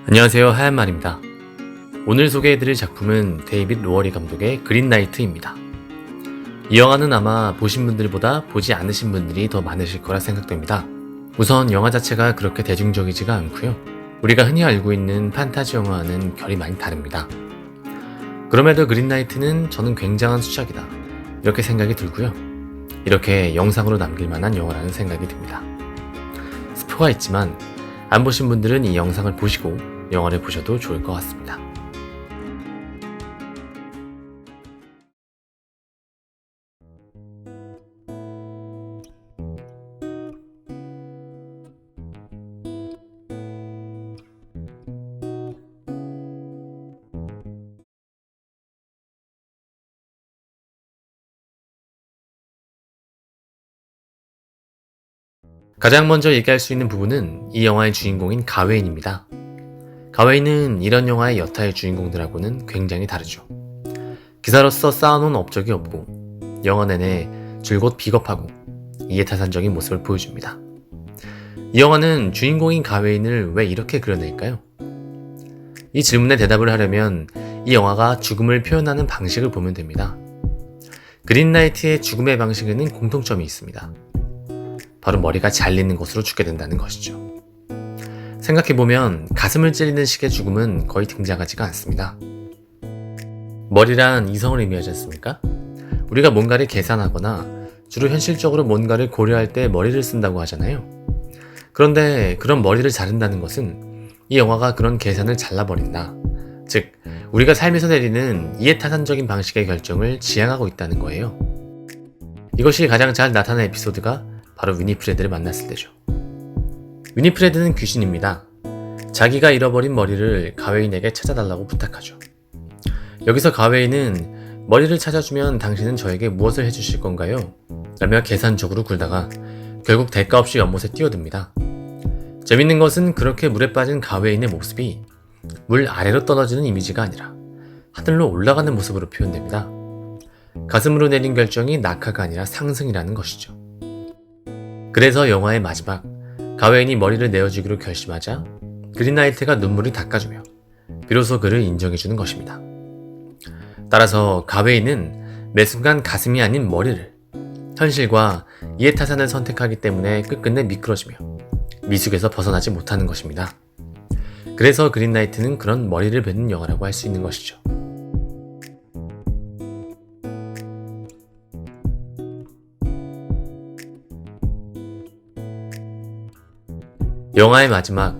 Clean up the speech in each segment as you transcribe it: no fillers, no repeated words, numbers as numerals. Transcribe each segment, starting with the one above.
안녕하세요, 하얀말입니다. 오늘 소개해드릴 작품은 데이빗 로어리 감독의 그린나이트입니다. 이 영화는 아마 보신 분들보다 보지 않으신 분들이 더 많으실 거라 생각됩니다. 우선 영화 자체가 그렇게 대중적이지가 않고요. 우리가 흔히 알고 있는 판타지 영화와는 결이 많이 다릅니다. 그럼에도 그린나이트는 저는 굉장한 수작이다, 이렇게 생각이 들고요. 이렇게 영상으로 남길 만한 영화라는 생각이 듭니다. 스포가 있지만 안 보신 분들은 이 영상을 보시고 영화를 보셔도 좋을 것 같습니다. 가장 먼저 얘기할 수 있는 부분은 이 영화의 주인공인 가웨인입니다. 가웨인은 이런 영화의 여타의 주인공들하고는 굉장히 다르죠. 기사로서 쌓아놓은 업적이 없고 영화 내내 줄곧 비겁하고 이해타산적인 모습을 보여줍니다. 이 영화는 주인공인 가웨인을 왜 이렇게 그려낼까요? 이 질문에 대답을 하려면 이 영화가 죽음을 표현하는 방식을 보면 됩니다. 그린나이트의 죽음의 방식에는 공통점이 있습니다. 바로 머리가 잘리는 것으로 죽게 된다는 것이죠. 생각해보면 가슴을 찔리는 식의 죽음은 거의 등장하지가 않습니다. 머리란 이성을 의미하지 않습니까? 우리가 뭔가를 계산하거나 주로 현실적으로 뭔가를 고려할 때 머리를 쓴다고 하잖아요. 그런데 그런 머리를 자른다는 것은 이 영화가 그런 계산을 잘라버린다, 즉 우리가 삶에서 내리는 이해타산적인 방식의 결정을 지향하고 있다는 거예요. 이것이 가장 잘 나타난 에피소드가 바로 위니프레드를 만났을 때죠. 위니프레드는 귀신입니다. 자기가 잃어버린 머리를 가웨인에게 찾아달라고 부탁하죠. 여기서 가웨인은 머리를 찾아주면 당신은 저에게 무엇을 해주실 건가요? 라며 계산적으로 굴다가 결국 대가 없이 연못에 뛰어듭니다. 재밌는 것은 그렇게 물에 빠진 가웨인의 모습이 물 아래로 떨어지는 이미지가 아니라 하늘로 올라가는 모습으로 표현됩니다. 가슴으로 내린 결정이 낙하가 아니라 상승이라는 것이죠. 그래서 영화의 마지막, 가웨인이 머리를 내어주기로 결심하자 그린나이트가 눈물을 닦아주며 비로소 그를 인정해주는 것입니다. 따라서 가웨인은 매 순간 가슴이 아닌 머리를, 현실과 이해타산을 선택하기 때문에 끝끝내 미끄러지며 미숙에서 벗어나지 못하는 것입니다. 그래서 그린나이트는 그런 머리를 뱉는 영화라고 할 수 있는 것이죠. 영화의 마지막,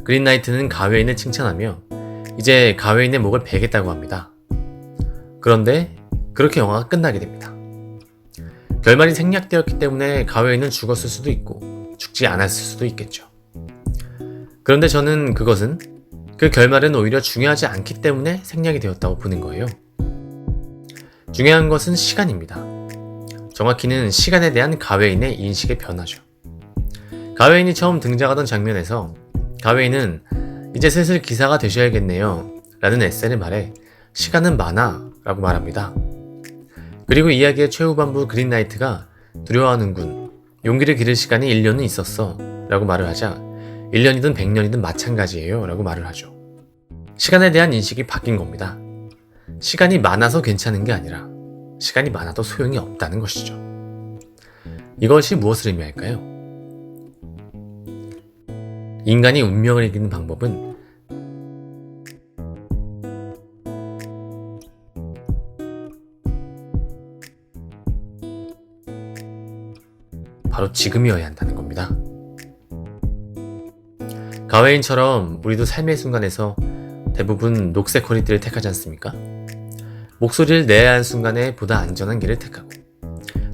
그린나이트는 가웨인을 칭찬하며 이제 가웨인의 목을 베겠다고 합니다. 그런데 그렇게 영화가 끝나게 됩니다. 결말이 생략되었기 때문에 가웨인은 죽었을 수도 있고 죽지 않았을 수도 있겠죠. 그런데 저는 그것은 그 결말은 오히려 중요하지 않기 때문에 생략이 되었다고 보는 거예요. 중요한 것은 시간입니다. 정확히는 시간에 대한 가웨인의 인식의 변화죠. 가웨인이 처음 등장하던 장면에서 가웨인은 이제 슬슬 기사가 되셔야겠네요 라는 에센의 말에 시간은 많아 라고 말합니다. 그리고 이야기의 최후반부 그린나이트가 두려워하는군, 용기를 기를 시간이 1년은 있었어 라고 말을 하자 1년이든 100년이든 마찬가지예요 라고 말을 하죠. 시간에 대한 인식이 바뀐 겁니다. 시간이 많아서 괜찮은 게 아니라 시간이 많아도 소용이 없다는 것이죠. 이것이 무엇을 의미할까요? 인간이 운명을 이기는 방법은 바로 지금이어야 한다는 겁니다. 가웨인처럼 우리도 삶의 순간에서 대부분 녹색 허리띠를 택하지 않습니까? 목소리를 내야 할 순간에 보다 안전한 길을 택하고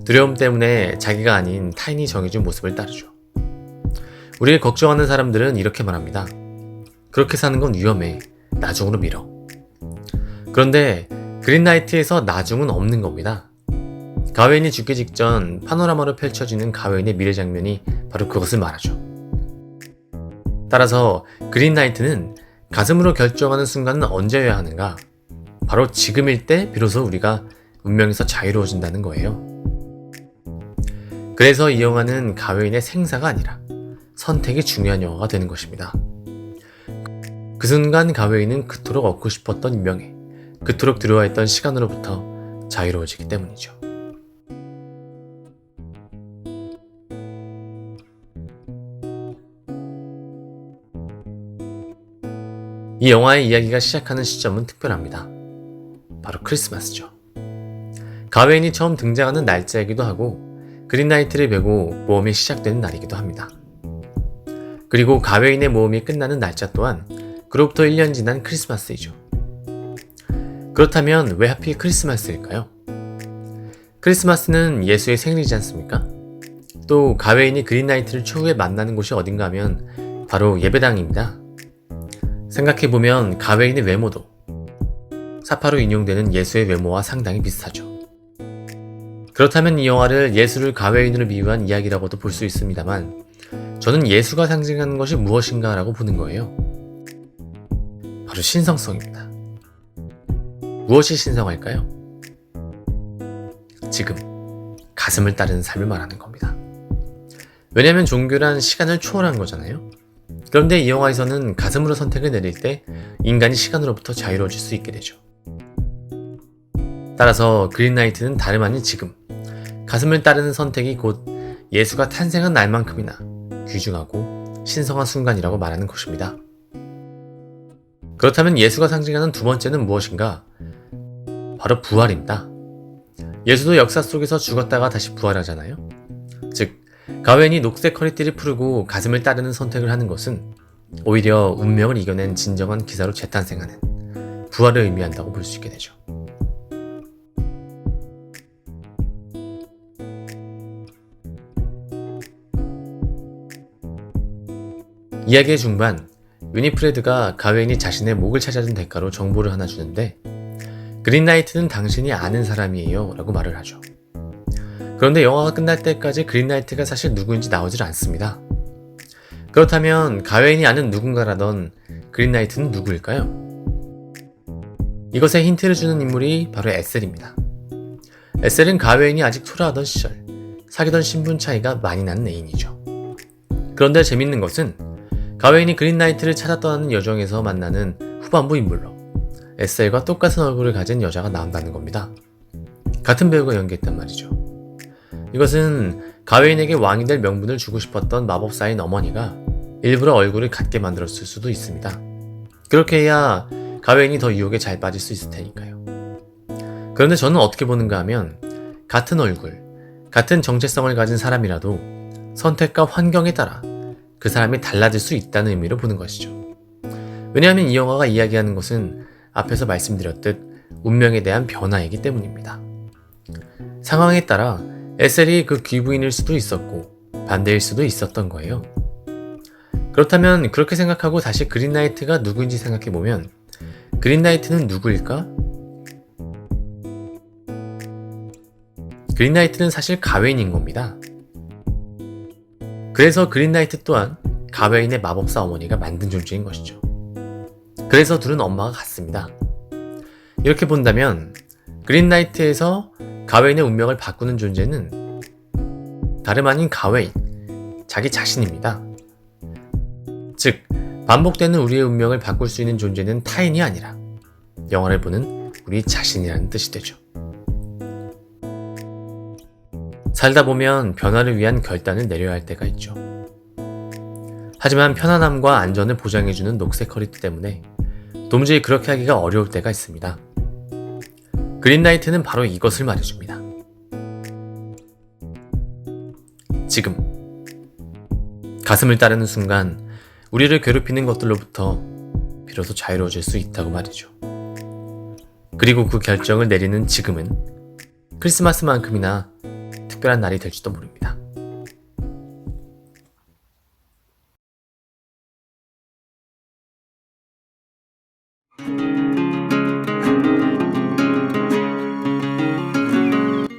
두려움 때문에 자기가 아닌 타인이 정해준 모습을 따르죠. 우리를 걱정하는 사람들은 이렇게 말합니다. 그렇게 사는 건 위험해. 나중으로 미뤄. 그런데 그린나이트에서 나중은 없는 겁니다. 가웨인이 죽기 직전 파노라마로 펼쳐지는 가웨인의 미래 장면이 바로 그것을 말하죠. 따라서 그린나이트는 가슴으로 결정하는 순간은 언제여야 하는가? 바로 지금일 때 비로소 우리가 운명에서 자유로워진다는 거예요. 그래서 이 영화는 가웨인의 생사가 아니라 선택이 중요한 영화가 되는 것입니다. 그 순간 가웨이는 그토록 얻고 싶었던 유명해, 그토록 두려워했던 시간으로부터 자유로워지기 때문이죠. 이 영화의 이야기가 시작하는 시점은 특별합니다. 바로 크리스마스죠. 가웨인이 처음 등장하는 날짜이기도 하고 그린라이트를 메고 모험이 시작되는 날이기도 합니다. 그리고 가웨인의 모험이 끝나는 날짜 또한 그로부터 1년 지난 크리스마스이죠. 그렇다면 왜 하필 크리스마스일까요? 크리스마스는 예수의 생일이지 않습니까? 또 가웨인이 그린라이트를 추후에 만나는 곳이 어딘가 하면 바로 예배당입니다. 생각해보면 가웨인의 외모도 사파로 인용되는 예수의 외모와 상당히 비슷하죠. 그렇다면 이 영화를 예수를 가웨인으로 비유한 이야기라고도 볼 수 있습니다만 저는 예수가 상징하는 것이 무엇인가 라고 보는 거예요. 바로 신성성입니다. 무엇이 신성할까요? 지금 가슴을 따르는 삶을 말하는 겁니다. 왜냐하면 종교란 시간을 초월한 거잖아요. 그런데 이 영화에서는 가슴으로 선택을 내릴 때 인간이 시간으로부터 자유로워질 수 있게 되죠. 따라서 그린라이트는 다름 아닌 지금 가슴을 따르는 선택이 곧 예수가 탄생한 날만큼이나 귀중하고 신성한 순간이라고 말하는 것입니다. 그렇다면 예수가 상징하는 두 번째는 무엇인가? 바로 부활입니다. 예수도 역사 속에서 죽었다가 다시 부활하잖아요. 즉 가웨인이 녹색 허리띠를 푸르고 가슴을 따르는 선택을 하는 것은 오히려 운명을 이겨낸 진정한 기사로 재탄생하는 부활을 의미한다고 볼 수 있게 되죠. 이야기의 중반, 위니프레드가 가웨인이 자신의 목을 찾아준 대가로 정보를 하나 주는데 그린라이트는 당신이 아는 사람이에요 라고 말을 하죠. 그런데 영화가 끝날 때까지 그린라이트가 사실 누구인지 나오질 않습니다. 그렇다면 가웨인이 아는 누군가라던 그린라이트는 누구일까요? 이것에 힌트를 주는 인물이 바로 에셀입니다. 에셀은 가웨인이 아직 초라하던 시절 사귀던 신분 차이가 많이 나는 애인이죠. 그런데 재밌는 것은 가웨인이 그린라이트를 찾아 떠나는 여정에서 만나는 후반부 인물로 에셀과 똑같은 얼굴을 가진 여자가 나온다는 겁니다. 같은 배우가 연기했단 말이죠. 이것은 가웨인에게 왕이 될 명분을 주고 싶었던 마법사인 어머니가 일부러 얼굴을 같게 만들었을 수도 있습니다. 그렇게 해야 가웨인이 더 유혹에 잘 빠질 수 있을 테니까요. 그런데 저는 어떻게 보는가 하면 같은 얼굴, 같은 정체성을 가진 사람이라도 선택과 환경에 따라 그 사람이 달라질 수 있다는 의미로 보는 것이죠. 왜냐하면 이 영화가 이야기하는 것은 앞에서 말씀드렸듯 운명에 대한 변화이기 때문입니다. 상황에 따라 에셀이 그 귀부인일 수도 있었고 반대일 수도 있었던 거예요. 그렇다면 그렇게 생각하고 다시 그린라이트가 누구인지 생각해보면 그린라이트는 누구일까? 그린라이트는 사실 가웨인인 겁니다. 그래서 그린라이트 또한 가웨인의 마법사 어머니가 만든 존재인 것이죠. 그래서 둘은 엄마가 같습니다. 이렇게 본다면 그린라이트에서 가웨인의 운명을 바꾸는 존재는 다름 아닌 가웨인, 자기 자신입니다. 즉, 반복되는 우리의 운명을 바꿀 수 있는 존재는 타인이 아니라 영화를 보는 우리 자신이라는 뜻이 되죠. 살다 보면 변화를 위한 결단을 내려야 할 때가 있죠. 하지만 편안함과 안전을 보장해주는 녹색 허리띠 때문에 도무지 그렇게 하기가 어려울 때가 있습니다. 그린라이트는 바로 이것을 말해줍니다. 지금 가슴을 따르는 순간 우리를 괴롭히는 것들로부터 비로소 자유로워질 수 있다고 말이죠. 그리고 그 결정을 내리는 지금은 크리스마스만큼이나 특별한 날이 될지도 모릅니다.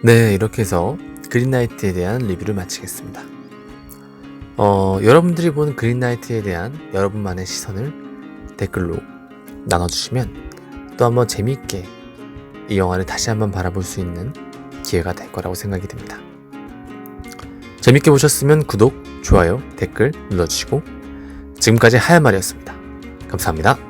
네, 이렇게 해서 그린라이트에 대한 리뷰를 마치겠습니다. 여러분들이 본 그린라이트에 대한 여러분만의 시선을 댓글로 나눠주시면 또 한번 재미있게 이 영화를 다시 한번 바라볼 수 있는 기회가 될 거라고 생각이 듭니다. 재밌게 보셨으면 구독, 좋아요, 댓글 눌러주시고 지금까지 하얀말이었습니다. 감사합니다.